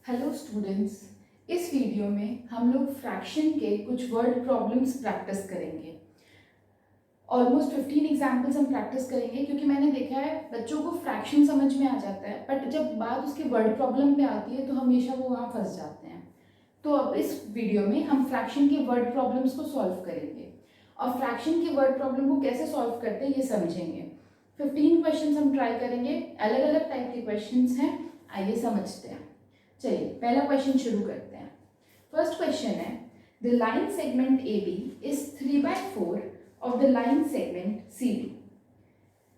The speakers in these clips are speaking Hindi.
हेलो स्टूडेंट्स, इस वीडियो में हम लोग फ्रैक्शन के कुछ वर्ड प्रॉब्लम्स प्रैक्टिस करेंगे। ऑलमोस्ट 15 एग्जाम्पल्स हम प्रैक्टिस करेंगे क्योंकि मैंने देखा है बच्चों को फ्रैक्शन समझ में आ जाता है, बट जब बात उसके वर्ड प्रॉब्लम पे आती है तो हमेशा वो वहाँ फंस जाते हैं। तो अब इस वीडियो में हम फ्रैक्शन के वर्ड प्रॉब्लम्स को सॉल्व करेंगे और फ्रैक्शन के वर्ड प्रॉब्लम को कैसे सॉल्व करते हैं ये समझेंगे। 15 क्वेश्चंस हम ट्राई करेंगे, अलग अलग टाइप के क्वेश्चंस हैं, आइए समझते हैं। चलिए पहला क्वेश्चन शुरू करते हैं। फर्स्ट क्वेश्चन है, the line segment A B is 3/4 of the line segment CD.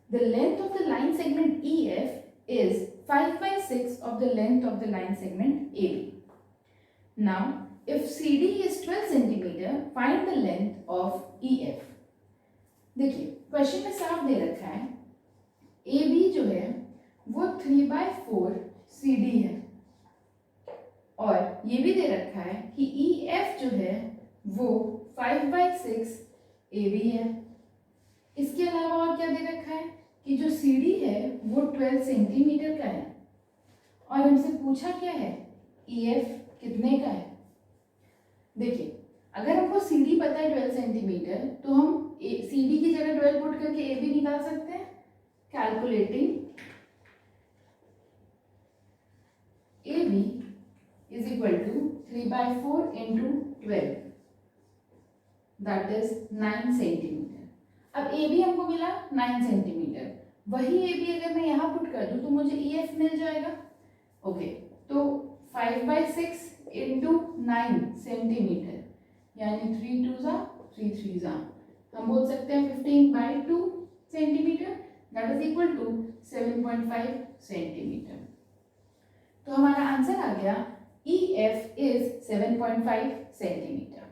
The length of the line segment EF is 5/6 of the length of the line segment AB. Now, if CD is 12 centimeter, find the length of EF. देखिए क्वेश्चन में साफ दे रखा है AB जो है वो 3/4 CD है और ये भी दे रखा है कि EF जो है वो 5/6 AB है। इसके अलावा और क्या दे रखा है कि जो CD है वो 12 सेंटीमीटर का है और हमसे पूछा क्या है EF कितने का है। देखिए अगर हमको CD पता है 12 सेंटीमीटर तो हम CD की जगह 12 पुट करके AB निकाल सकते हैं। Calculating AB is equal to 3/4 into 12, that is 9 centimetre. अब AB हमको मिला 9 सेंटीमीटर, वही AB अगर मैं यहाँ पुट कर दूँ तो मुझे EF मिल जाएगा। ओके, तो 5/6 into 9 सेंटीमीटर यानी 3 2 3 3 हम बोल सकते हैं 15/2 centimetre, that is equal to 7.5 centimetre. तो हमारा आंसर आ गया EF is 7.5 centimeter.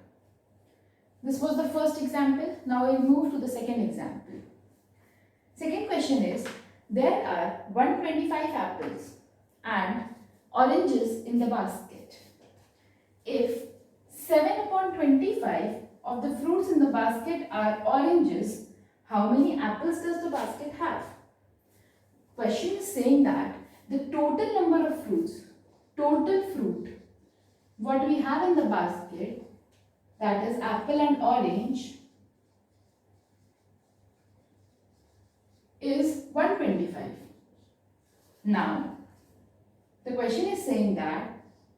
This was the first example. Now we'll move to the second example. Second question is, there are 125 apples and oranges in the basket. If 7/25 of the fruits in the basket are oranges, how many apples does the basket have? Question is saying that the total number of fruits, total fruit, what we have in the basket, that is apple and orange, is 125. Now, the question is saying that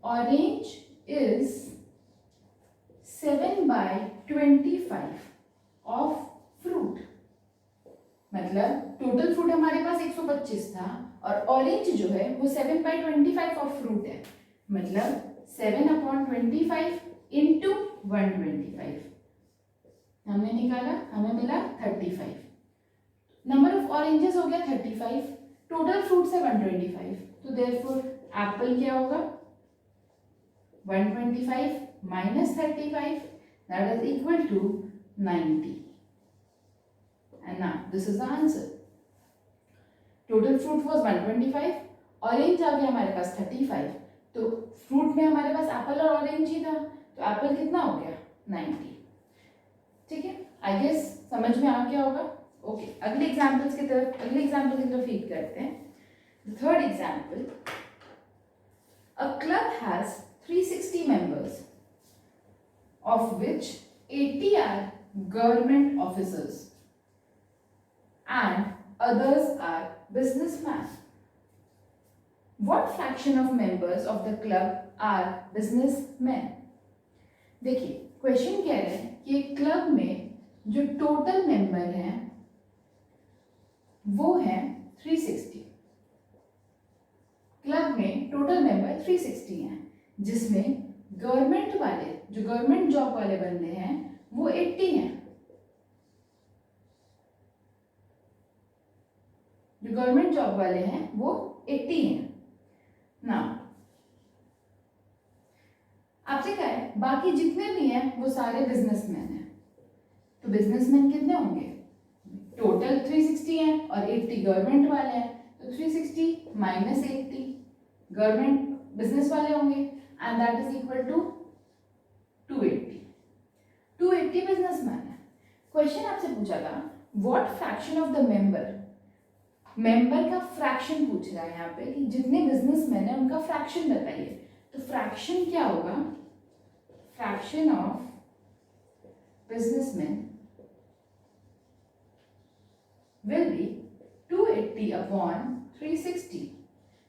orange is 7/25 of fruit. मतलब टोटल फ्रूट हमारे पास 125 था और ऑरेंज जो है वो 7/25 ऑफ फ्रूट है, मतलब 7/25 इंटू 125 हमने निकाला, हमें मिला 35। नंबर ऑफ ऑरेंजेस हो गया 35, टोटल फ्रूट्स है 125, तो देयरफॉर एप्पल क्या होगा 125 minus 35, that is equal to 90. And now this is the answer. Total fruit was 125, orange आ गया हमारे पास 35, तो फ्रूट में हमारे पास एप्पल और ऑरेंज ही था, तो एप्पल कितना हो गया 90। ठीक है, आई गेस समझ में आ गया होगा। ओके, अगले एग्जांपल की तरफ फीड करते हैं। Third example, a club has 360 members of which 80 are government officers and others are businessmen. What fraction of members of the club are businessmen? देखिए क्वेश्चन कह रहे हैं कि क्लब में जो टोटल मेंबर हैं वो हैं 360। क्लब में टोटल मेंबर 360 हैं, जिसमें गवर्नमेंट वाले जो गवर्नमेंट जॉब वाले बंदे हैं वो 80 हैं। जो गवर्नमेंट जॉब वाले हैं वो 80 हैं। ना आपसे क्या है, बाकी जितने भी हैं वो सारे बिजनेसमैन हैं, तो बिजनेसमैन कितने होंगे, टोटल 360 हैं और 80 गवर्नमेंट वाले हैं, तो 360 माइनस 80 गवर्नमेंट बिजनेस वाले होंगे and that is equal to 280 businessman है। क्वेश्चन आपसे पूछा था what fraction of the member का फ्रैक्शन पूछ रहा है यहाँ पे कि जितने बिजनेसमैन है उनका फ्रैक्शन बताइए। तो फ्रैक्शन क्या होगा, fraction of businessman will be 280 upon 360,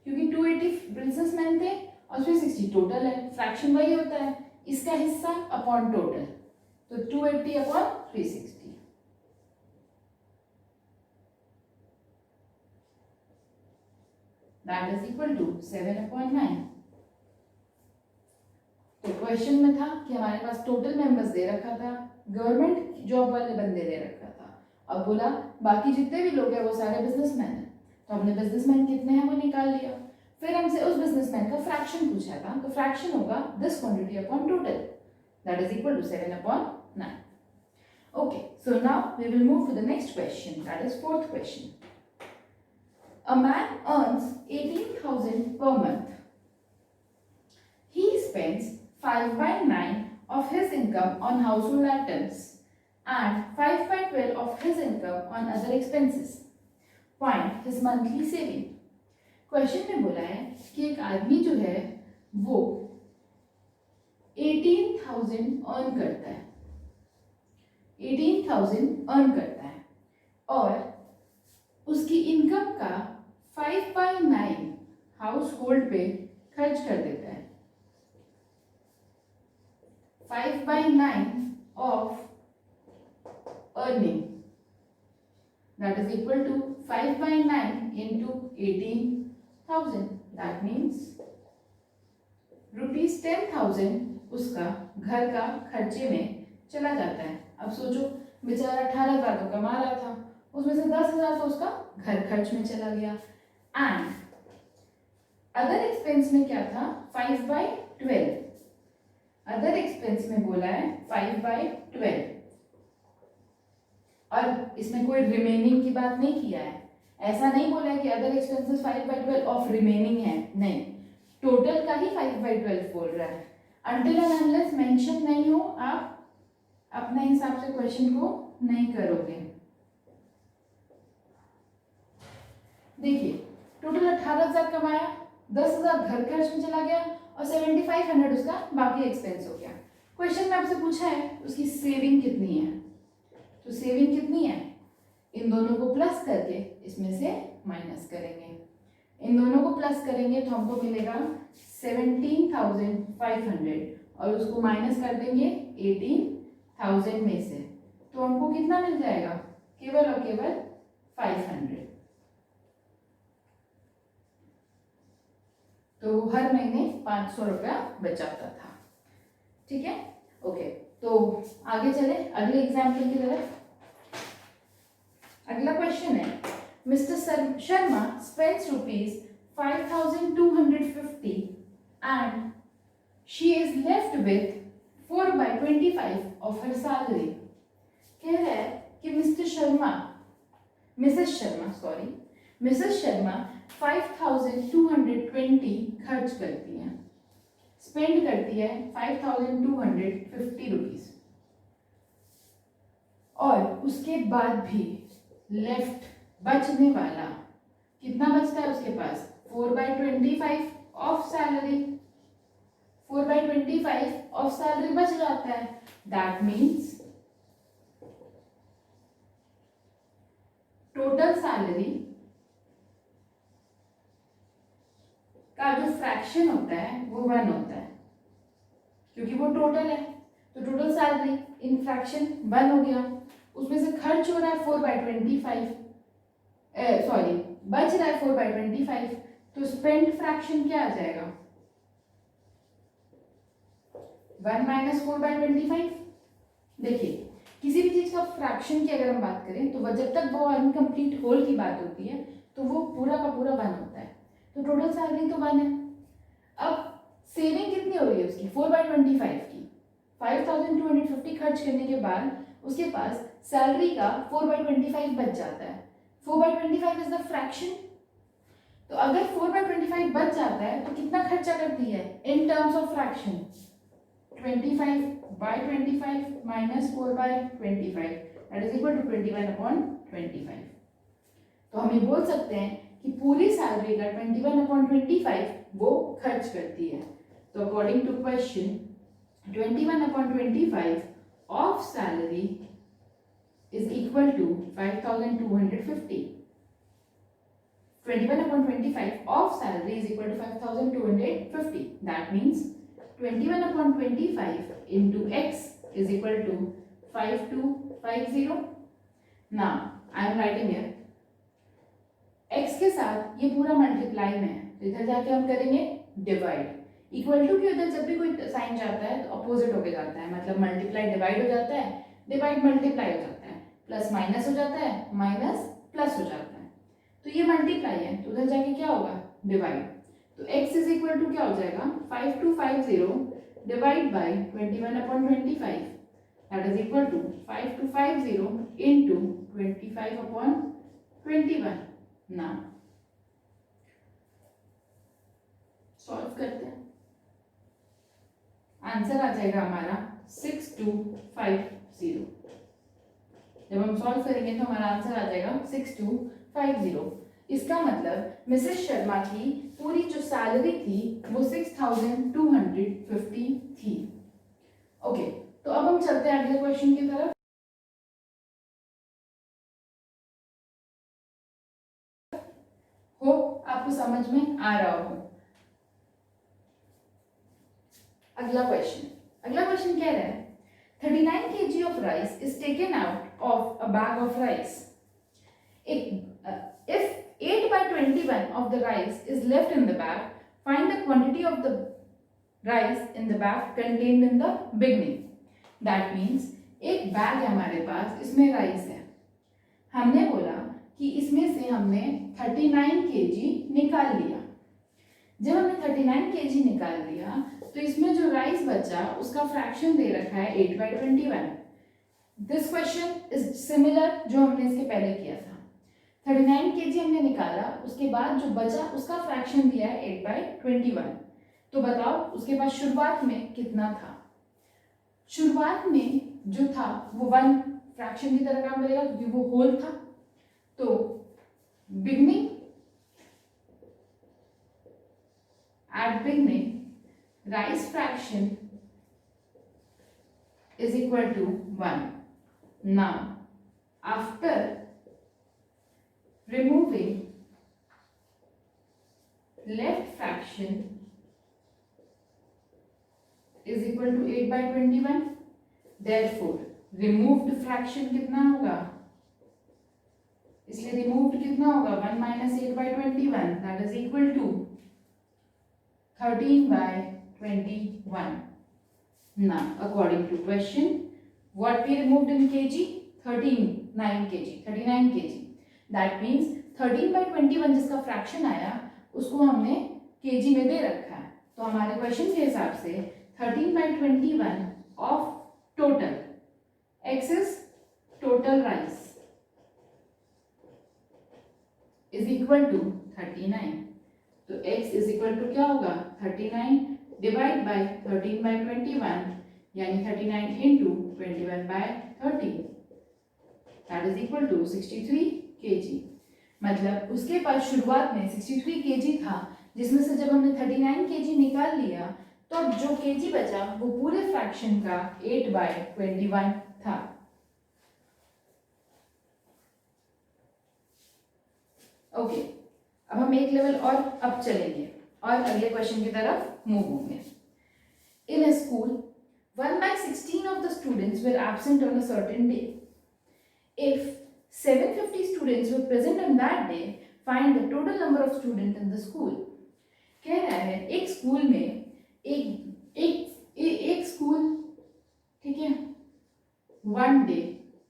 क्योंकि 280 बिजनेसमैन थे और 360 टोटल है, फ्रैक्शन वही होता है, इसका हिस्सा अपॉन टोटल, तो 280 upon 360। That is equal to 7/9। तो क्वेश्चन में था कि हमारे पास टोटल मेंबर्स दे रखा था, गवर्नमेंट जॉब वाले बंदे दे रखा था, अब बोला बाकी जितने भी लोग हैं वो सारे बिजनेसमैन हैं, तो हमने बिजनेसमैन कितने हैं वो निकाल लिया। फिर हमसे उस बिजनेसमैन का फ्रैक्शन पूछा था, तो फ्रैक्शन होगा this quantity upon total, that is equal to 7/9। Okay, so now we will move to the next question, that is fourth question. A man earns 18,000 per month. He spends 5/9 of his income on household items and 5/12 of his income on other expenses. Find his monthly saving. Question में बोला है कि एक आदमी जो है वो 18,000 अर्न करता है, 18,000 अर्न करता है और उसकी इनकम का 5/9 हाउस होल्ड पे खर्च कर देता है। 5/9 of earning, that is equal to 5/9 into 18,000, that means rupees 10,000 उसका घर का खर्चे में चला जाता है। अब सोचो बेचारा 18,000 तो कमा रहा था, उसमें से 10,000 तो उसका घर खर्च में चला गया। एंड अदर एक्सपेंस में क्या था, 5/12, अदर एक्सपेंस में बोला है 5/12 और इसमें कोई रिमेनिंग की बात नहीं किया है, ऐसा नहीं बोला है कि अदर एक्सपेंसेस 5/12 ऑफ रिमेनिंग है, नहीं, टोटल का ही 5/12 बोल रहा है। अनटिल एंड अनलेस मेंशन नहीं हो आप अपने हिसाब से क्वेश्चन को नहीं करोगे। देखिए टोटल 18,000 कमाया, 10,000 घर खर्च में चला गया और 7,500 उसका बाकी एक्सपेंस हो गया। क्वेश्चन में आपसे पूछा है उसकी सेविंग कितनी है, तो सेविंग कितनी है, इन दोनों को प्लस करके इसमें से माइनस करेंगे, इन दोनों को प्लस करेंगे तो हमको मिलेगा 17,500 और उसको माइनस कर देंगे 18,000 में से, तो हमको कितना मिल जाएगा, केवल और केवल 500। तो हर महीने 500 रुपया बचाता था। ठीक है, ओके, तो आगे चले अगले एग्जाम्पल की तरफ। अगला क्वेश्चन है, mister Sharma spends rupees 5,250 and she is left with 4/25 of her salary. कह रहा है कि मिसेस शर्मा 5,220 खर्च करती हैं, स्पेंड करती है 5,250 रुपीज और उसके बाद भी लेफ्ट बचने वाला कितना बचता है उसके पास, 4/25 ऑफ सैलरी, 4/25 ऑफ सैलरी बच जाता है। दैट मीन्स टोटल सैलरी का जो फ्रैक्शन होता है वो 1 होता है, क्योंकि वो टोटल है, तो टोटल सैलरी इन फ्रैक्शन 1 हो गया, उसमें से खर्च हो रहा है 4/25, सॉरी बच रहा है 4/25, तो स्पेंड फ्रैक्शन क्या आ जाएगा, 1 - 4/25। देखिए किसी भी चीज का फ्रैक्शन की अगर हम बात करें तो वह जब तक वो इनकम्प्लीट होल की बात होती है तो वो पूरा का पूरा 1 होता है, तो टोटल सैलरी तो 1 है। अब सेविंग कितनी हो रही है उसकी, 4/25 की, 5,250 खर्च करने के बाद उसके पास सैलरी का 4/25 बच जाता है। 4/25 इज द फ्रैक्शन, तो अगर 4/25 बच जाता है तो कितना खर्चा करती है in terms of fraction, 25/25 - 4/25, that is equal to 21/25। तो हम ये बोल सकते हैं कि पूरी सैलरी का 21/25 वो खर्च करती है। तो according to question 21/25 of salary is equal to 5,250. 21/25 of salary is equal to 5,250. That means 21/25 into x is equal to 5250. Now I am writing here x के साथ ये पूरा मल्टीप्लाई में है, तो इधर जाके हम करेंगे डिवाइड. इक्वल टू के उधर जब भी कोई साइन जाता है तो अपोजिट होके जाता है, मतलब मल्टीप्लाई डिवाइड हो जाता है, डिवाइड मल्टीप्लाई हो जाता है, प्लस माइनस हो जाता है, माइनस प्लस हो जाता है. तो ये मल्टीप्लाई है तो उधर जाके क्या होगा डिवाइड. तो x इज इक्वल टू क्या हो जाएगा 5250 divide by 21/25 that is equal to 5250 into 25/21. ना सॉल्व करते हैं, आंसर आ जाएगा हमारा 6250. जब हम सॉल्व करेंगे तो हमारा आंसर आ जाएगा 6250. इसका मतलब मिसेस शर्मा की पूरी जो सैलरी थी वो 6250 थी. ओके, तो अब हम चलते हैं अगले क्वेश्चन की तरफ. हो आपको समझ में आ रहा हो. अगला क्वेश्चन कह रहा है 39 kg of rice is taken out of a bag of rice. If 8/21 of the rice is left in the bag, find the quantity of the rice in the bag contained in the beginning. That means एक बैग है हमारे पास, इसमें राइस है. हमने बोला कि इसमें से हमने 39 kg निकाल लिया. जब हमने 39 kg निकाल लिया तो इसमें जो राइस बचा उसका फ्रैक्शन दे रखा है 8/21. दिस क्वेश्चन इज सिमिलर जो हमने इसके पहले किया था. 39 kg हमने निकाला, उसके बाद जो बचा उसका फ्रैक्शन दिया है 8/21. तो बताओ उसके बाद शुरुआत में कितना था. शुरुआत में जो था वो 1 फ्रैक्शन की तरह काम करेगा क्योंकि वो होल था. तो beginning at beginning rice fraction is equal to 1. Now after removing left fraction is equal to 8/21. therefore removed fraction कितना होगा, इसलिए removed कितना होगा 1 minus 8/21 that is equal to 13/21. Now, according to question, what we removed in kg? 39 kg. That means 13/21 जिसका फ्रैक्शन आया उसको हमने kg में दे रखा है. तो हमारे क्वेश्चन के हिसाब से 13/21 of total x is total rice is equal to 39. तो x इज इक्वल टू क्या होगा 39 डिवाइड बाय 13/21 यानी 39 into 21/30 that is equal to 63 kg. मतलब उसके पास शुरुआत में 63 kg था, जिसमें से जब हमने 39 kg निकाल लिया तो जो kg बचा वो पूरे फ्रैक्शन का 8/21 था. ओके, अब हम एक लेवल और अप चलेंगे और अगले क्वेश्चन की तरफ मूव होंगे. इन अ school 1/16 of the students were absent on a certain day. If 750 students were present on that day, find the total number of students in the school. कह रहा है एक स्कूल में एक स्कूल, ठीक है, 1 डे,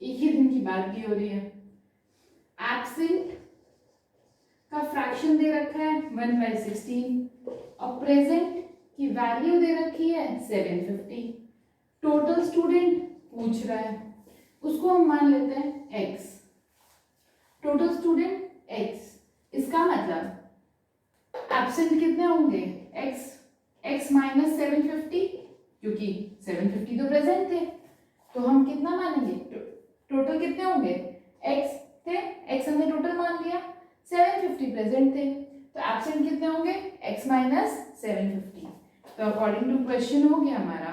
एक ही दिन की बात की हो रही है. एब्सेंट का फ्रैक्शन दे रखा है 1/16 और प्रेजेंट की वैल्यू दे रखी है 750. टोटल स्टूडेंट पूछ रहा है, उसको हम मान लेते हैं x. टोटल स्टूडेंट x, इसका मतलब एब्सेंट कितने होंगे x माइनस 750, क्योंकि 750 तो प्रेजेंट थे तो हम कितना मानेंगे, टोटल कितने होंगे x थे, x हमने टोटल मान लिया, 750 प्रेजेंट थे तो एब्सेंट कितने होंगे x माइनस 750. तो अकॉर्डिंग टू क्वेश्चन हो गया हमारा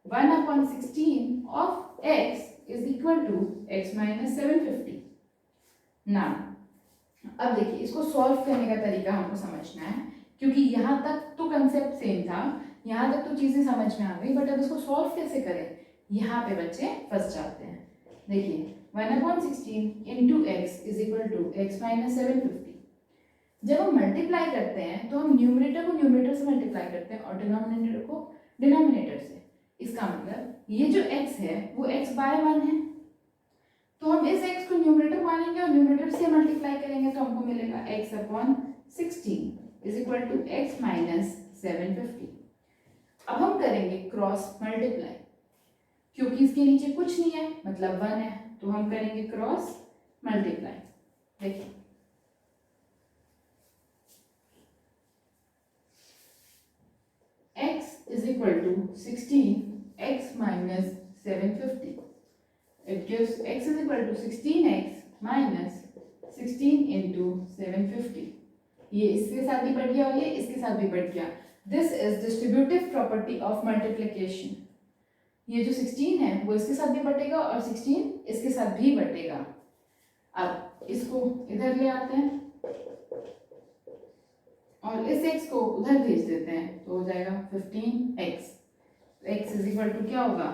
1/16 of x is equal to x minus 750। ना अब देखिए इसको सॉल्व करने का तरीका हमको समझना है, क्योंकि यहाँ तक तो कंसेप्ट सेम था, यहाँ तक तो चीज़ें समझ में आ गई, बट अब इसको सॉल्व कैसे करें, यहाँ पे बच्चे फंस जाते हैं। देखिए 1/16 into x is equal to x minus 750। जब हम मल्टीप्लाई करते हैं तो हम न्यूमरेटर को न्यूमरेटर से मल्टीप्लाई करते हैं और डिनोमिनेटर को डिनोमिनेटर से। इसका मतलब ये जो x है वो x बाय 1 है, तो हम इस x को न्यूमरेटर मानेंगे और न्यूमरेटर से मल्टीप्लाई करेंगे तो हमको मिलेगा x/16 is equal to x minus 750। अब हम करेंगे क्रॉस मल्टीप्लाई, क्योंकि इसके नीचे कुछ नहीं है मतलब 1 है, तो हम करेंगे क्रॉस मल्टीप्लाई। देखिए x is equal to 16x minus 750. It gives x is equal to 16x minus 16 into 750. ये इसके साथ भी बढ़ गया और ये इसके साथ भी बढ़ गया। This is distributive property of multiplication. ये जो 16 है वो इसके साथ भी बढ़ेगा और 16 इसके साथ भी बढ़ेगा। अब इसको इधर ले आते हैं और इस x को उधर भेज देते हैं तो हो जाएगा 15x। x is equal to क्या होगा,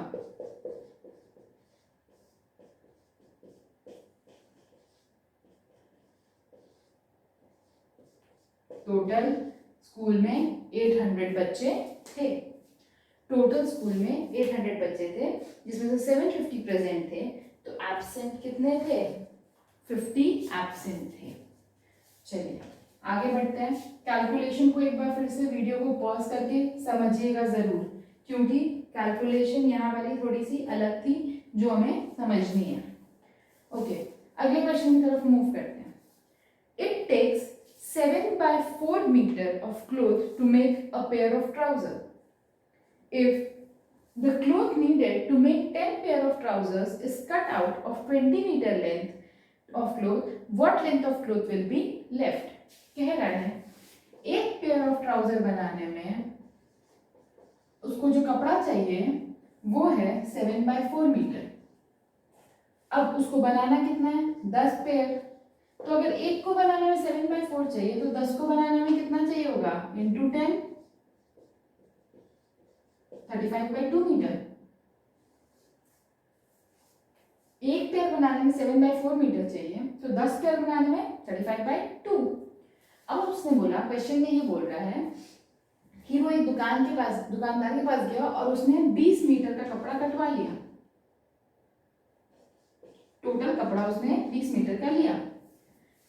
टोटल स्कूल में 800 बच्चे थे। टोटल स्कूल में 800 बच्चे थे जिसमें से 750 प्रेजेंट थे, तो एब्सेंट कितने थे, 50 एब्सेंट थे। चलिए आगे बढ़ते हैं। कैलकुलेशन को एक बार फिर से वीडियो को पॉज करके समझिएगा ज़रूर, क्योंकि कैलकुलेशन यहाँ वाली थोड़ी सी अलग थी जो हमें समझनी है। ओके, अगले क्वेश्चन की तरफ मूव करते हैं। It takes 7/4 metre of cloth to make a pair of trouser. If the cloth needed to make 10 pair of trousers is cut out of 20 meter length of cloth, what length of cloth will be left? कह रहा है एक पेयर ऑफ ट्राउजर बनाने में उसको जो कपड़ा चाहिए वो है 7/4 मीटर। अब उसको बनाना कितना है, 10 पेयर। तो अगर एक को बनाने में 7/4 चाहिए तो 10 को बनाने में कितना चाहिए होगा, इंटू 10, 35/2 मीटर। एक पेयर बनाने में 7/4 मीटर चाहिए तो 10 पेयर बनाने में 35/2। अब उसने बोला, क्वेश्चन में ये बोल रहा है कि वो एक दुकानदार के पास गया और उसने 20 मीटर का कपड़ा कटवा लिया। टोटल कपड़ा उसने 20 मीटर का लिया,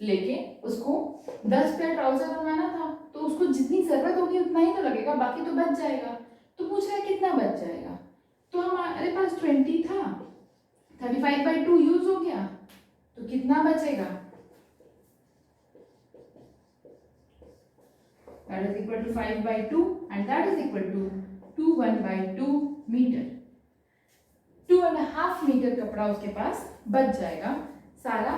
लेकिन उसको 10 पेयर ट्राउजर बनवाना था, तो उसको जितनी जरूरत होगी उतना ही तो लगेगा, बाकी तो बच जाएगा। तो पूछ रहा है कितना बच जाएगा, तो हमारे पास 20 था, 35/2 यूज हो गया, तो कितना बचेगा, that is equal to 5/2 and that is equal to 21/2 metre. 2.5 metre कपड़ा उसके पास बच जाएगा सारा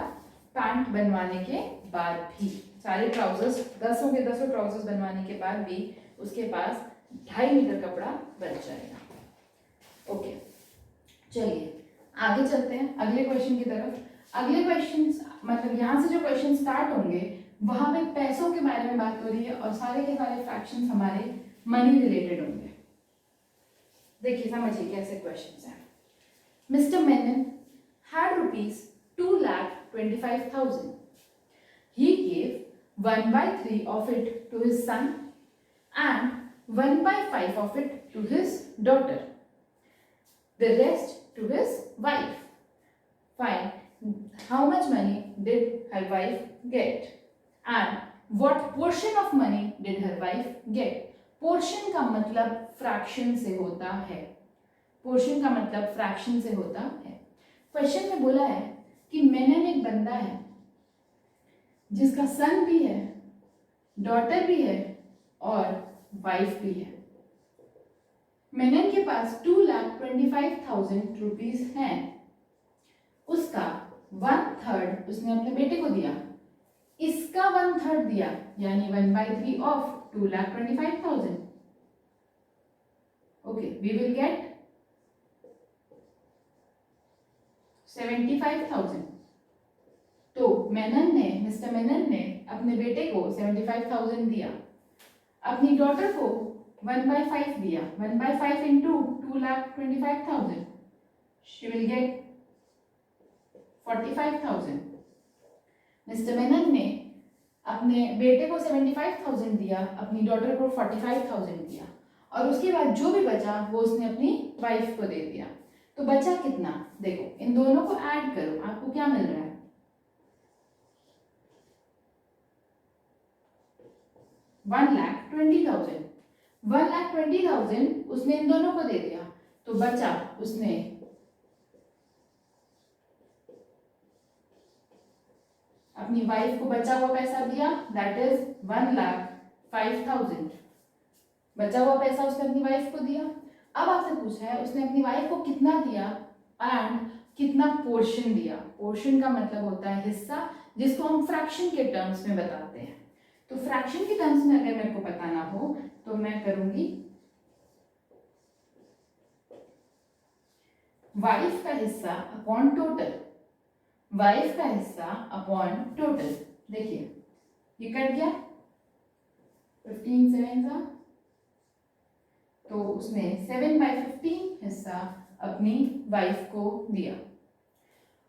पैंट बनवाने के बाद भी। सारे ट्राउजर्स 10 के 10 ट्राउजर्स बनवाने के बाद भी उसके पास 2.5 मीटर कपड़ा बच जाएगा। ओके, चलिए आगे चलते हैं अगले क्वेश्चन की तरफ। अगले क्वेश्चन मतलब यहाँ से जो क्वेश्चन स्टार्ट होंगे वहां पे पैसों के बारे में बात हो रही है और सारे के सारे फ्रैक्शंस हमारे मनी रिलेटेड होंगे। देखिए समझिए कैसे क्वेश्चंस हैं। Mister Menon had ₹2,25,000. He gave 1/3 of it to his son and 1/5 of it to his daughter, the rest to his wife. Find how much money did her wife get and what portion of money did her wife get. Portion का मतलब फ्रैक्शन से होता है, पोर्शन का मतलब फ्रैक्शन से होता है। क्वेश्चन में बोला है कि मेनन एक बंदा है जिसका सन भी है, डॉटर भी है और वाइफ भी है। मेनन के पास 2,25,000 रुपीज हैं, उसका 1/3 उसने अपने बेटे को दिया, इसका 1/3 दिया, यानी 1/3 of 2,25,000। Okay, we will get 75,000। तो मिस्टर मेनन ने अपने बेटे को 75,000 दिया, अपनी डॉटर को 1/5 दिया। 1/5 into 2,25,000, she will get 45,000। Mister Menon ने अपने बेटे को 75,000 दिया, अपनी डॉटर को 45,000 दिया, और उसके बाद जो भी बचा वो उसने अपनी वाइफ को दे दिया। तो बचा कितना? देखो, इन दोनों को ऐड करो, आपको क्या मिल रहा है? 1,20,000। 1,20,000 उसने इन दोनों को दे दिया, तो बचा उसने अपनी वाइफ को बचा हुआ पैसा दिया, दैट इज 1,05,000। बचा हुआ पैसा उसने अपनी वाइफ को दिया। अब आपसे पूछा है उसने अपनी वाइफ को कितना दिया एंड कितना पोर्शन दिया। पोर्शन का मतलब होता है हिस्सा, जिसको हम फ्रैक्शन के टर्म्स में बताते हैं। तो फ्रैक्शन के टर्म्स में अगर मेरे को बताना हो तो मैं करूंगी वाइफ का हिस्सा अपॉन टोटल। वाइफ का हिस्सा अपॉन टोटल। देखिए ये कट गया, 15 7 का, तो उसने 7/15 हिस्सा अपनी वाइफ को दिया।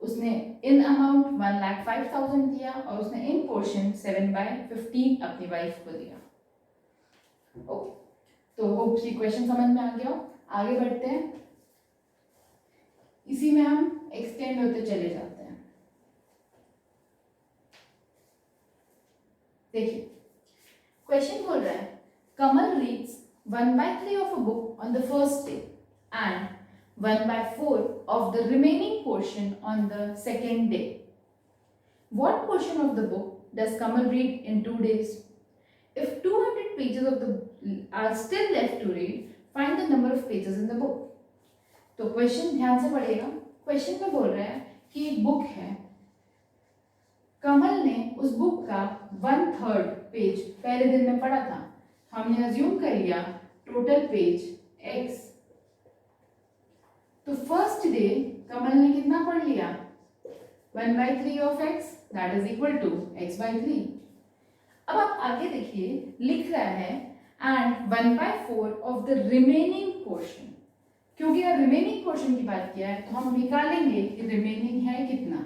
उसने इन अमाउंट 1,05,000 दिया और उसने इन पोर्शन 7/15 अपनी वाइफ को दिया। ओके, तो होप ये क्वेश्चन समझ में आ गया हो। आगे बढ़ते हैं, इसी में हम एक्सटेंड होते चले जाते हैं। देखिए क्वेश्चन बोल रहा है कमल reads 1/3 of a book on the first day and 1/4 of the remaining portion on the second day. What portion of the book does Kamal read in 2 days? If 200 pages of the are still left to read, find the number of pages in the book. तो क्वेश्चन ध्यान से पढ़िएगा। क्वेश्चन में बोल रहा है कि एक बुक है, कमल ने उस बुक का 1/3 पेज पहले दिन में पढ़ा था। हमने अज्यूम कर लिया टोटल पेज x। तो फर्स्ट डे कमल ने कितना पढ़ लिया? 1/3 of x, that is equal to x/3। अब आप आगे देखिए, लिख रहा है and 1/4 of the remaining portion. क्योंकि अगर रिमेनिंग पोर्शन की बात किया है तो हम निकालेंगे कि रिमेनिंग है कितना।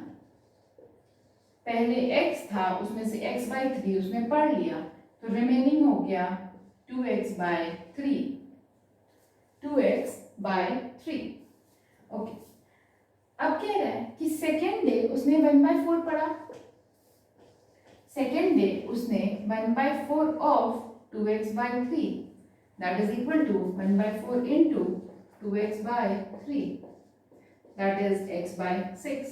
पहले x था, उसमें से x/3 उसने पढ़ लिया, तो रिमेनिंग हो गया 2x/3। 2x/3। ओके, अब कह रहा है कि सेकेंड डे उसने 1/4 पढ़ा। सेकेंड डे उसने 1/4 of 2x/3, that is equal to 1/4 into 2x/3, that is x/6।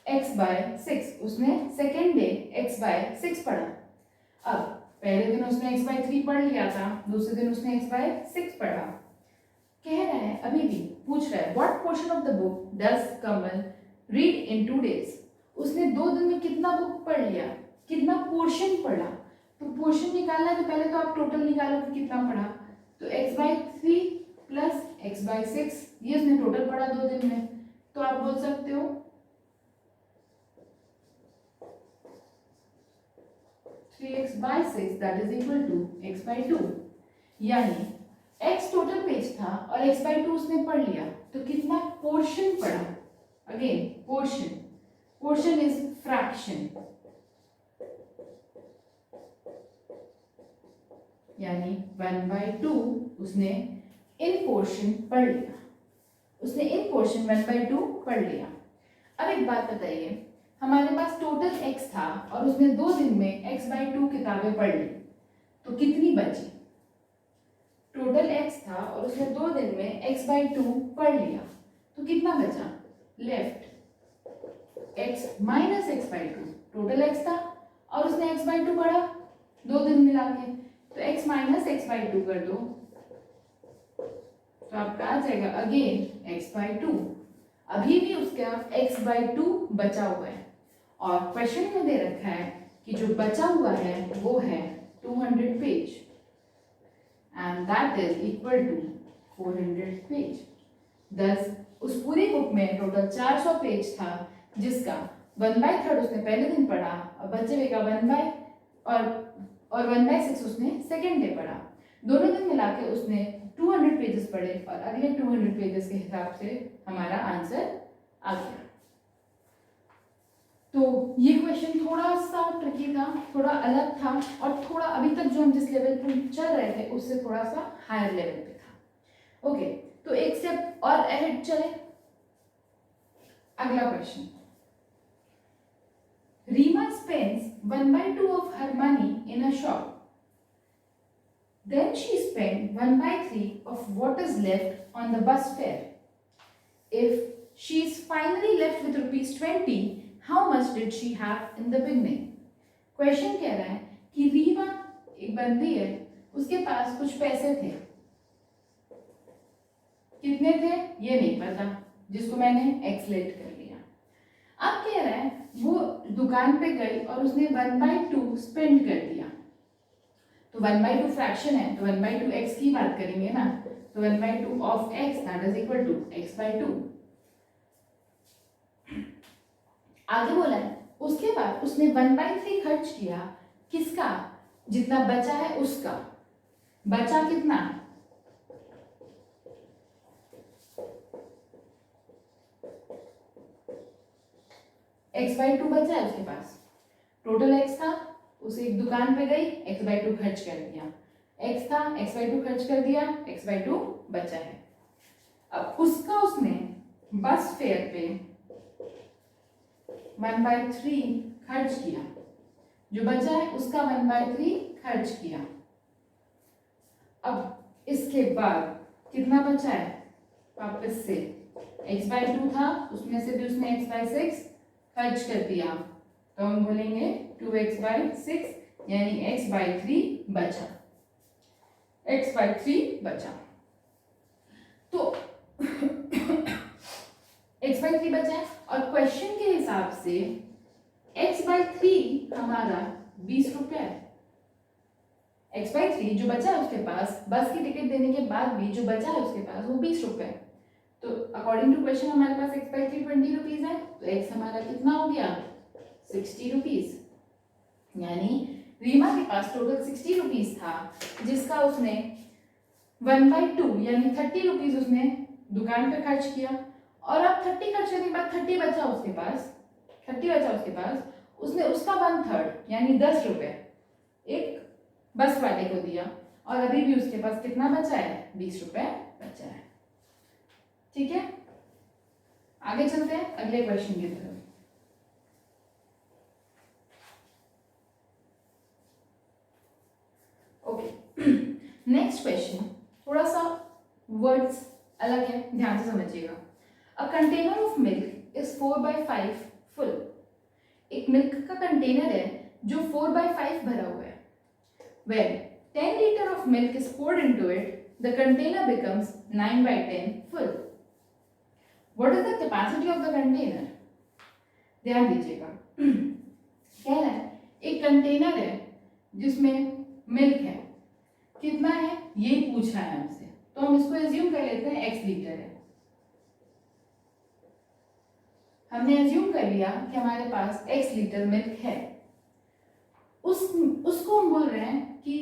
x/6 उसने सेकेंड डे x/6 पढ़ा। अब पहले दिन उसने x/3 पढ़ लिया था, दूसरे दिन उसने x/6 पढ़ा। कह रहा है, अभी भी पूछ रहा है what portion of the book does Kamal read in 2 days। उसने 2 दिन में कितना बुक पढ़ लिया, कितना पोर्शन पढ़ा। तो पोर्शन निकालना है तो पहले तो आप टोटल निकालो कि कितना पढ़ा। तो x/3 प्लस x/6, ये उसने टोटल पढ़ा 2 दिन में। तो आप बोल सकते हो 3x/6 that is equal to x/2। यानी x टोटल पेज था और x/2 उसने पढ़ लिया, तो कितना पोर्शन पढ़ा। अगेन पोर्शन इज फ्रैक्शन, यानी 1/2 उसने इन पोर्शन पढ़ लिया। उसने इन पोर्शन 1/2 पढ़ लिया। अब एक बात बताइए, हमारे पास टोटल x था और उसने 2 दिन में x/2 किताबें पढ़ ली, तो कितनी बची? टोटल x था और उसने 2 दिन में x/2 पढ़ लिया, तो कितना बचा? Left x minus x/2। Total x था और उसने x/2 पढ़ा 2 दिन मिला के, तो x माइनस x/2 कर दो, तो आपका आ जाएगा अगेन x/2। अभी भी उसका x/2 बचा हुआ है और क्वेश्चन में दे रखा है कि जो बचा हुआ है वो है 200 page and that is equal to 400 page. thus उस पूरी बुक में टोटल 400 पेज था, जिसका 1/3 उसने पहले दिन पढ़ा और बचे हुए का 1/6 उसने सेकेंड डे पढ़ा। दोनों दिन मिला के उसने 200 पेजेस पढ़े और अगले 200 पेजेस के हिसाब से हमारा आंसर आ गया। तो ये क्वेश्चन थोड़ा सा ट्रिकी था, थोड़ा अलग था और थोड़ा अभी तक जो हम जिस लेवल पर चल रहे थे उससे थोड़ा सा हायर लेवल पे था। ओके, तो एक स्टेप और अहेड चले। अगला question, Reema spends 1/2 of her money in a shop. Then she spent 1/3 of what is left on the bus fare. If she is finally left with ₹20, how much did she have in the beginning? Question कह रहा है कि रीमा एक बंदी है, उसके पास कुछ पैसे थे, कितने थे ये नहीं पता, जिसको मैंने एक्सलेट कर लिया। अब कह रहा है वो दुकान पे गई और उसने 1/2 स्पेंड कर दिया। तो 1/2 फ्रैक्शन है तो 1/2 x की बात करेंगे ना, तो 1/2 of x that is equal to x/2। आगे बोला है उसके बाद उसने 1/3 खर्च किया, किसका? जितना बचा है उसका। बचा कितना? x/2 बचा है उसके पास। टोटल x था, उसे एक दुकान पे गई, x/2 खर्च कर दिया। x था, x/2 खर्च कर दिया, x/2 बचा है। अब उसका उसने बस फेयर पे 1/3 खर्च किया, जो बचा है उसका 1/3 खर्च किया। अब इसके बाद कितना बचा है? वापस से x/2 था, उसमें से भी उसने x/6 खर्च कर दिया, तो हम बोलेंगे 2x/6 यानी x/3 बचा। x/3 बचा, तो x/3 बचा है और क्वेश्चन के हिसाब से x/3 हमारा 20 रुपया है। x/3 जो बचा है उसके पास, बस की टिकट देने के बाद भी जो बचा है उसके पास वो 20 रुपये है। तो अकॉर्डिंग टू क्वेश्चन हमारे पास x/3 20 रुपीज है, तो x हमारा कितना हो गया? 60 रुपीज। यानी रीमा के पास टोटल 60 रुपीज था, जिसका उसने 1/2 यानी 30 रुपीज उसने दुकान पे खर्च किया। और अब 30 खर्च करने के बाद 30 बचा उसके पास, उसने उसका 1/3 यानी 10 रुपए एक बस वाले को दिया और अभी भी उसके पास कितना बचा है? 20 रुपए बचा है। ठीक है, आगे चलते हैं अगले क्वेश्चन की तरफ। ओके, नेक्स्ट क्वेश्चन थोड़ा सा वर्ड्स अलग है, ध्यान से समझिएगा। A container of milk is 4/5 full. एक मिल्क का कंटेनर है जो 4/5 भरा हुआ है। When 10 liter of milk is poured into it, the container becomes 9/10 full. What is the capacity of the container? ध्यान दीजिएगा, कह रहा है एक कंटेनर है जिसमें मिल्क है, कितना है ये पूछ रहा है हमसे, तो हम इसको एज्यूम कर लेते हैं x लीटर है। हमने एज्यूम कर लिया कि हमारे पास x लीटर मिल्क है। उसको हम बोल रहे हैं कि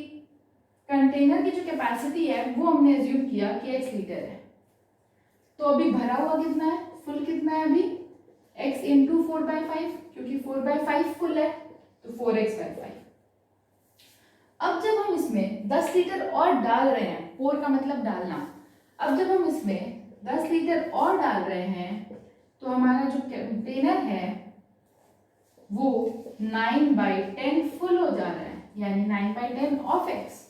कंटेनर की जो कैपेसिटी है वो हमने एज्यूम किया कि x लीटर है। तो अभी भरा हुआ कितना है? फुल कितना है अभी? x इंटू 4/5, क्योंकि 4/5 फुल है तो 4x/5। अब जब हम इसमें 10 लीटर और डाल रहे हैं, पोर का मतलब डालना, अब जब हम इसमें 10 लीटर और डाल रहे हैं तो हमारा जो कंटेनर है वो 9/10 फुल हो जा रहा है, यानी 9/10 ऑफ x।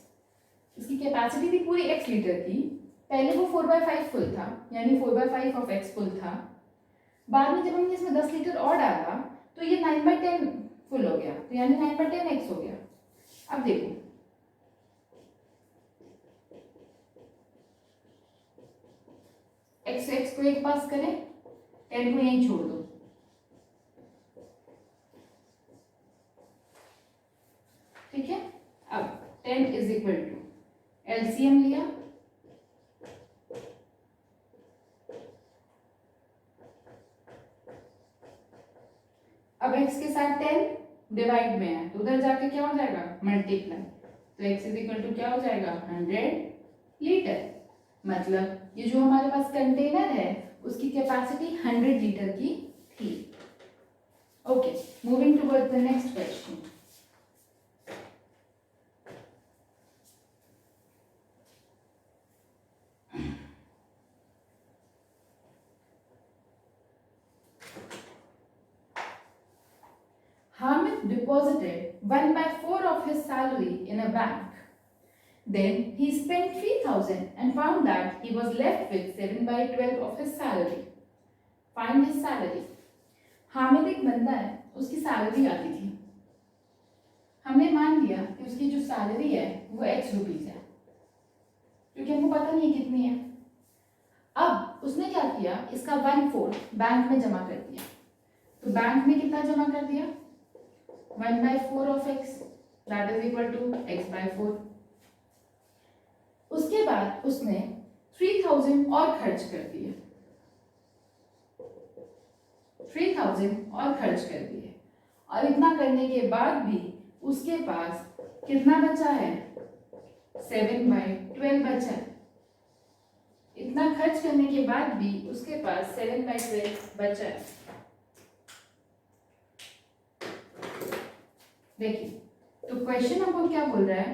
इसकी कैपेसिटी थी पूरी x लीटर की, पहले वो 4/5 फुल था, यानी 4/5 ऑफ x फुल था। बाद में जब हमने इसमें 10 लीटर और डाला तो ये 9/10 फुल हो गया, तो यानी 9/10 x हो गया। अब देखो x को एक पास करें, 10 को यहीं छोड़ दो, ठीक है। अब 10 इज इक्वल टू एलसीएम लिया, अब x के साथ 10 डिवाइड में है तो उधर जाके क्या हो जाएगा, मल्टीप्लाई, तो x इज इक्वल टू क्या हो जाएगा, 100 लीटर। मतलब ये जो हमारे पास कंटेनर है उसकी कैपेसिटी 100 लीटर की थी। Okay, moving towards the next question. Hamid deposited 1/4 of his salary in a bank. Then he spent 3,000 and found that he was left with 7/12 of his salary. Find his salary. Hamid एक बंदा है, उसकी सैलरी आती थी, हमने मान लिया कि उसकी जो सैलरी है वो x रुपीज है, क्योंकि हमको पता नहीं कितनी है। अब उसने क्या किया, इसका 1/4 बैंक में जमा कर दिया। तो बैंक में कितना जमा कर दिया, 1/4 of x, that is equal to x/4। उसके बाद उसने 3,000 और खर्च कर दिए, 3,000 और खर्च कर दिए, और इतना करने के बाद भी उसके पास कितना बचा है, 7/12 बचा है। इतना खर्च करने के बाद भी उसके पास 7/12 बचा है। देखिए, तो क्वेश्चन हमको क्या बोल रहा है,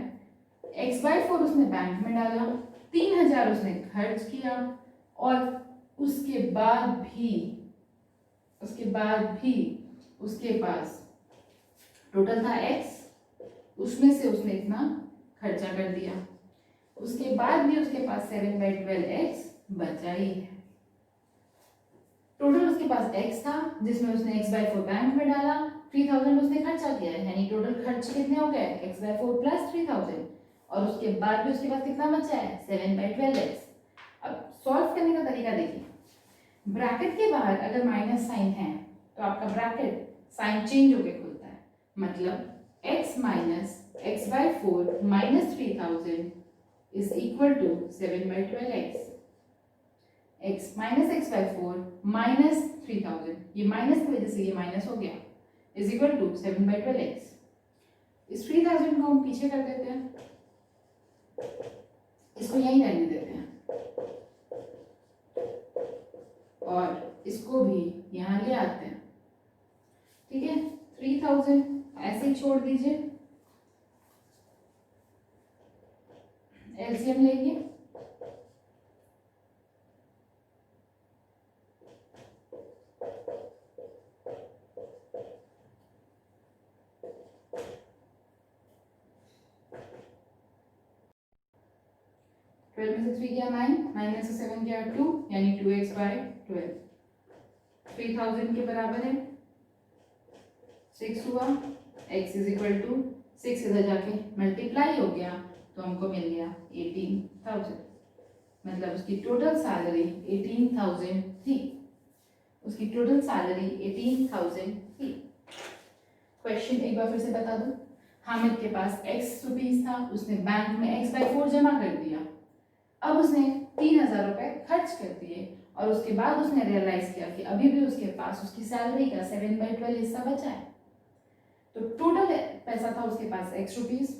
x/4 उसने बैंक में डाला, 3,000 उसने खर्च किया, और उसके बाद भी उसके पास टोटल था x, उसमें से उसने इतना खर्चा कर दिया, उसके बाद भी उसके पास 7/12x बचा ही है। टोटल उसके पास x था जिसमें उसने x/4 बैंक में डाला, 3,000 उसने खर्चा किया है, यानी टोटल खर्च कितने हो गए, x/4 प्लस 3,000, और उसके बाद भी उसके पास कितना बचा है, 7/12x। अब सॉल्व करने का तरीका देखिए, ब्रैकेट के बाहर अगर माइनस साइन है तो आपका ब्रैकेट साइन चेंज होके खुलता है, मतलब x minus x/4 minus 3,000 is equal to 7/12x। x minus x/4 minus 3,000, ये माइनस की वजह से ये माइनस हो गया, इज इक्वल टू 7/12x। इस 3,000 को हम पीछे कर देते हैं, इसको यहीं रहने देते हैं, और इसको भी यहाँ ले आते हैं, ठीक है। 3,000 ऐसे ही छोड़ दीजिए, एलसीएम लेंगे, ट्वेल्व में से 3 गया 9, 9 में से 7 गया 2, यानी 2x/12। 3,000 के बराबर है 6 हुआ, x इज इक्वल टू 6 इधर जाके मल्टीप्लाई हो गया तो हमको मिल गया 18,000। मतलब उसकी टोटल सैलरी 18,000 थी, उसकी टोटल सैलरी 18,000 थी। क्वेश्चन एक बार फिर से बता दूं, हामिद के पास x रुपीज था, उसने बैंक में x/4 जमा कर दिया, अब उसने 3,000 रुपए खर्च कर दिए, और उसके बाद उसने रियलाइज किया कि अभी भी उसके पास उसकी सैलरी का 7/12 हिस्सा बचा है। तो टोटल पैसा था उसके पास x रुपीज,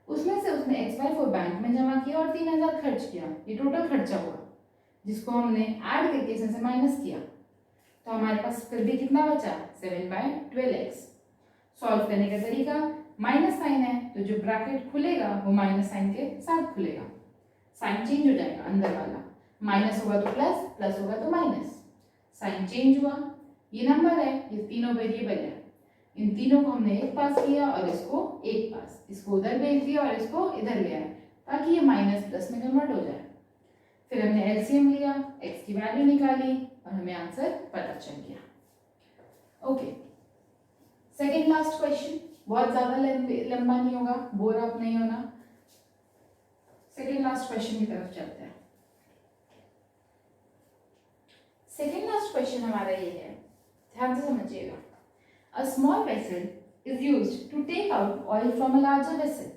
उसमें से उसने x/4 बैंक में जमा किया और 3,000 खर्च किया, ये टोटल खर्चा हुआ, जिसको हमने ऐड करके इसमें से माइनस किया, तो हमारे पास फिर भी कितना बचा, 7/12x। सॉल्व करने का तरीका, माइनस साइन है तो जो ब्रैकेट खुलेगा वो माइनस साइन के साथ खुलेगा, साइन चेंज हो जाएगा, अंदर वाला माइनस होगा तो प्लस, प्लस होगा तो माइनस, साइन चेंज हुआ। ये नंबर है, ये तीनों वेरिएबल है, इन तीनों को हमने एक पास किया और इसको एक पास, इसको उधर भेज दिया और इसको इधर ले आए, ताकि ये माइनस प्लस में कन्वर्ट हो जाए। फिर हमने एलसीएम लिया, x की वैल्यू निकाली और हमें आंसर पता चल गया। ओके, सेकेंड लास्ट क्वेश्चन, बहुत ज्यादा लंबा नहीं होगा, बोर आप नहीं होना। सेकेंड लास्ट क्वेश्चन की तरफ चलते हैं। सेकेंड लास्ट क्वेश्चन हमारा ये है, ध्यान से समझिएगा। A small vessel is used to take out oil from a larger vessel.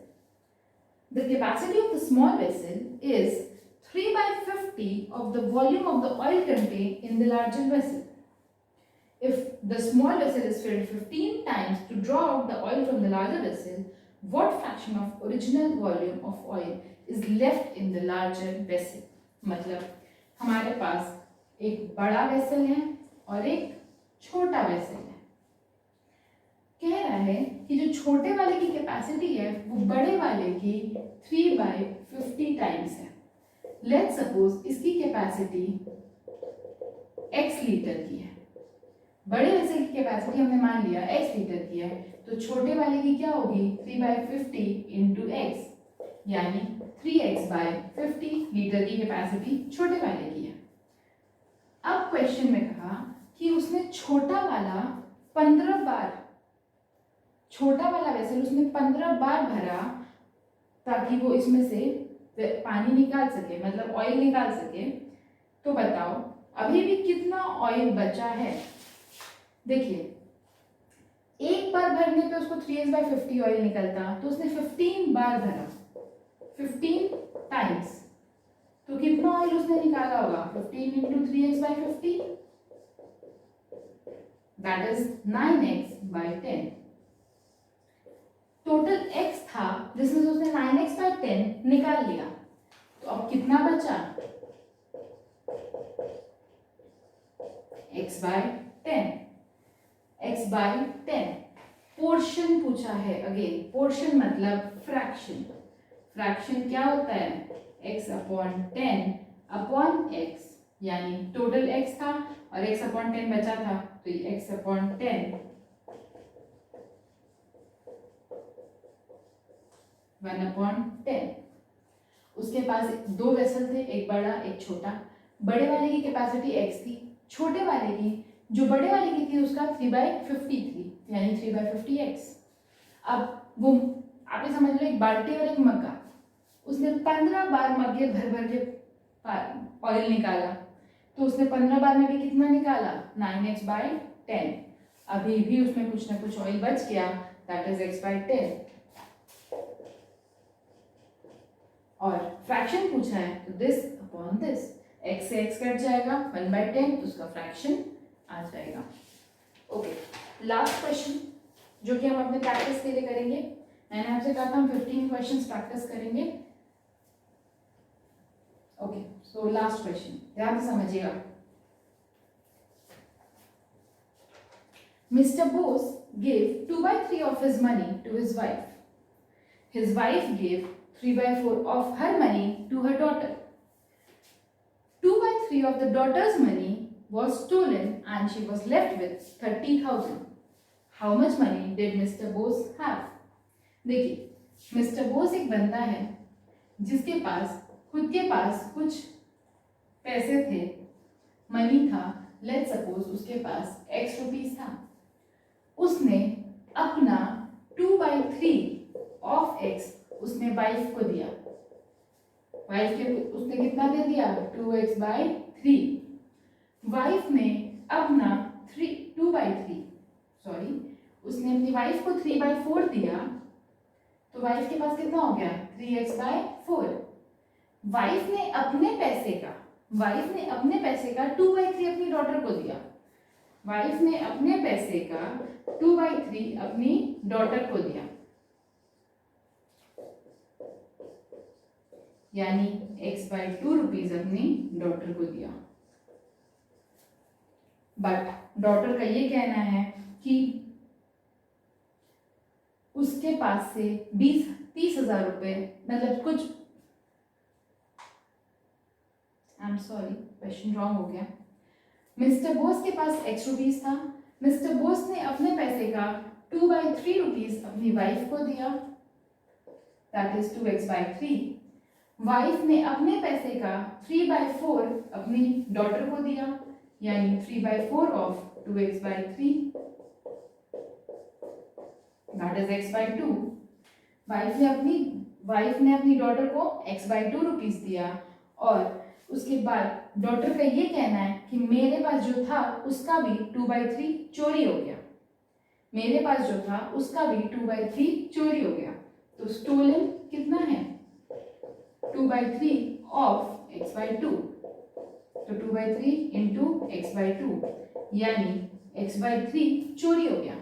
The capacity of the small vessel is 3/50 of the volume of the oil contained in the larger vessel. If the small vessel is filled 15 times to draw out the oil from the larger vessel, what fraction of original volume of oil is left in the larger vessel? मतलब हमारे पास एक बड़ा वेसल है और एक छोटा वेसल है। कह रहा है कि जो छोटे वाले की कैपेसिटी है वो बड़े वाले की 3/50 टाइम्स है। लेट्स सपोज इसकी कैपेसिटी x लीटर की है, बड़े वेसल की कैपेसिटी हमने मान लिया x लीटर की है, तो छोटे वाले की क्या होगी 3/50 इंटू एक्स, यानी 3x/50 लीटर की कैपेसिटी छोटे वाले की है। अब क्वेश्चन में कहा कि उसने छोटा वाला 15 बार, छोटा वाला वेसल उसने 15 बार भरा ताकि वो इसमें से पानी निकाल सके, मतलब ऑयल निकाल सके। तो बताओ अभी भी कितना ऑयल बचा है। देखिए एक बार भरने पे उसको 3x/50 ऑयल निकलता, तो उसने 15 बार भरा, 15 टाइम्स, तो कितना ऑयल उसने निकाला होगा 15 into 3x/50, that is 9x/10। Total x था जिसमें से उसने 9x/10 निकाल लिया, तो अब कितना बचा x/10, x/10। पोर्शन पूछा है, अगेन पोर्शन मतलब फ्रैक्शन। फ्रैक्शन क्या होता है x/10/x, यानी टोटल x था और x/10 बचा था, तो ये x/10 1/10। उसके पास दो वेसल थे, एक बड़ा एक छोटा। बड़े वाले की कैपेसिटी x थी, छोटे वाले की, जो बड़े वाले की थी उसका 3/50 थी, यानी 3/50x। अब वो आप ये समझ लो एक बाल्टी और एक मग्गा, उसने 15 बार मग्गे भर भर के ऑयल निकाला, तो उसने 15 बार में भी कितना निकाला 9x/10। अभी भी उसमें कुछ ना कुछ ऑयल बच गया, दैट इज x/10। और फ्रैक्शन पूछा है तो दिस अपॉन दिस, x से x कट जाएगा 1/10, तो उसका फ्रैक्शन आ जाएगा। ओके, लास्ट क्वेश्चन जो कि हम अपने प्रैक्टिस के लिए करेंगे। मैंने आपसे कहा था हम 15 क्वेश्चंस प्रैक्टिस करेंगे। ओके, सो लास्ट क्वेश्चन ध्यान से समझिएगा। Mr. Bose gave 2/3 of his money to his wife. His wife gave 3/4 of her money to her daughter. 2/3 of the daughter's money was stolen and she was left with 30,000. How much money did Mr. Bose have? देखिए, मिस्टर बोस एक बंदा है जिसके पास खुद के पास कुछ पैसे थे, मनी था। लेट्स सपोज उसके पास x रुपीस था, उसने अपना 2/3 ऑफ x उसने वाइफ को दिया। वाइफ के उसने कितना दे दिया 2x/3। वाइफ ने अपना 2/3 उसने अपनी वाइफ को 3/4 दिया, तो वाइफ के पास कितना हो गया 3x/4। वाइफ ने अपने पैसे का 2/3 अपनी डॉटर को दिया। वाइफ ने अपने पैसे का 2/3 अपनी डॉटर को दिया, यानी x/2 रुपीज अपनी डॉटर को दिया। बट डॉटर का ये कहना है कि उसके पास से 30,000 रुपए, मतलब कुछ, I am sorry question wrong हो गया। मिस्टर बोस के पास x रुपीस था, मिस्टर बोस ने अपने पैसे का 2/3 रुपीज अपनी वाइफ को दिया, दैट इज 2x/3। वाइफ ने अपने पैसे का 3/4 अपनी डॉटर को दिया, यानी 3/4 of 2x/3, that is x/2। Wife ने अपनी डॉटर को x/2 रुपीस दिया, और उसके बाद डॉटर का ये कहना है कि मेरे पास जो था उसका भी 2/3 चोरी हो गया, मेरे पास जो था उसका भी 2/3 चोरी हो गया। तो स्टोलन कितना है 2/3 ऑफ x/2, तो 2/3 इंटू x/2 यानी x/3 चोरी हो गया।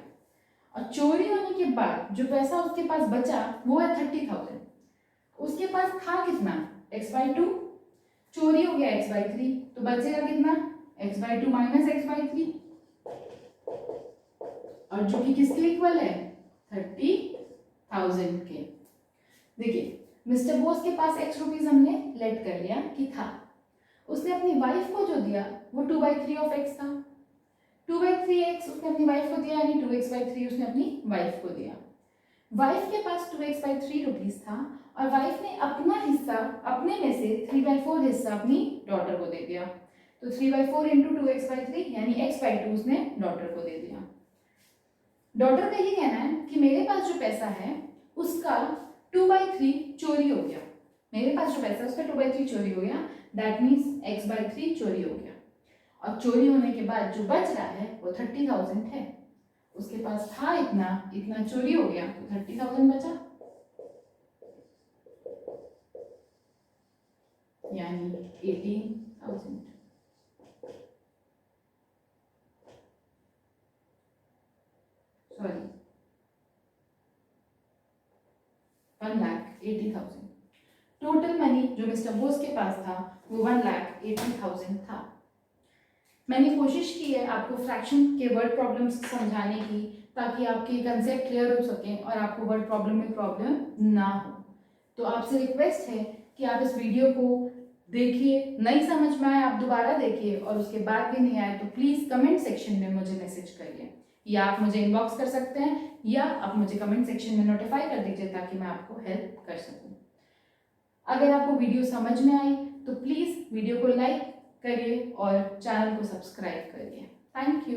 और चोरी होने के बाद जो पैसा उसके पास बचा वो है 30,000। उसके पास था कितना, x/2, चोरी हो गया x/3, तो बचेगा कितना, x/2 माइनस x/3, और जो कि किसके इक्वल है, 30,000 के। देखिए मिस्टर बोस के पास x रुपीज हमने लेट कर लिया कि था, उसने अपनी वाइफ को जो दिया वो 2/3 ऑफ x था, 2/3 x उसने अपनी वाइफ को दिया, यानी 2x/3 उसने अपनी वाइफ को दिया। वाइफ के पास 2x/3 रुपीज था और वाइफ ने अपना हिस्सा अपने में से 3/4 हिस्सा अपनी डॉटर को दे दिया, तो 3/4 इंटू 2x/3 यानी x/2 उसने डॉटर को दे दिया। डॉटर का ये कहना है कि मेरे पास जो पैसा है उसका 2/3 चोरी हो गया, मेरे पास जो पैसा है उसका 2/3 चोरी हो गया, दैट मीन्स x/3 चोरी हो गया। और चोरी होने के बाद जो बच रहा है वो 30,000 है, उसके पास था इतना, इतना चोरी हो गया तो 30,000 बचा, यानी 18,000। सॉरी 1,80,000। टोटल मनी जो मिस्टर बोस के पास था वो 1,80,000 था। मैंने कोशिश की है आपको फ्रैक्शन के वर्ड प्रॉब्लम्स समझाने की, ताकि आपके कंसेप्ट क्लियर हो सकें और आपको वर्ड प्रॉब्लम में प्रॉब्लम ना हो। तो आपसे रिक्वेस्ट है कि आप इस वीडियो को देखिए, नहीं समझ में आए आप दोबारा देखिए, और उसके बाद भी नहीं आए तो प्लीज़ कमेंट सेक्शन में मुझे मैसेज करिए, या आप मुझे इनबॉक्स कर सकते हैं, या आप मुझे कमेंट सेक्शन में नोटिफाई कर दीजिए ताकि मैं आपको हेल्प कर सकूँ। अगर आपको वीडियो समझ में आई तो प्लीज़ वीडियो को लाइक करिए और चैनल को सब्सक्राइब करिए। Thank you.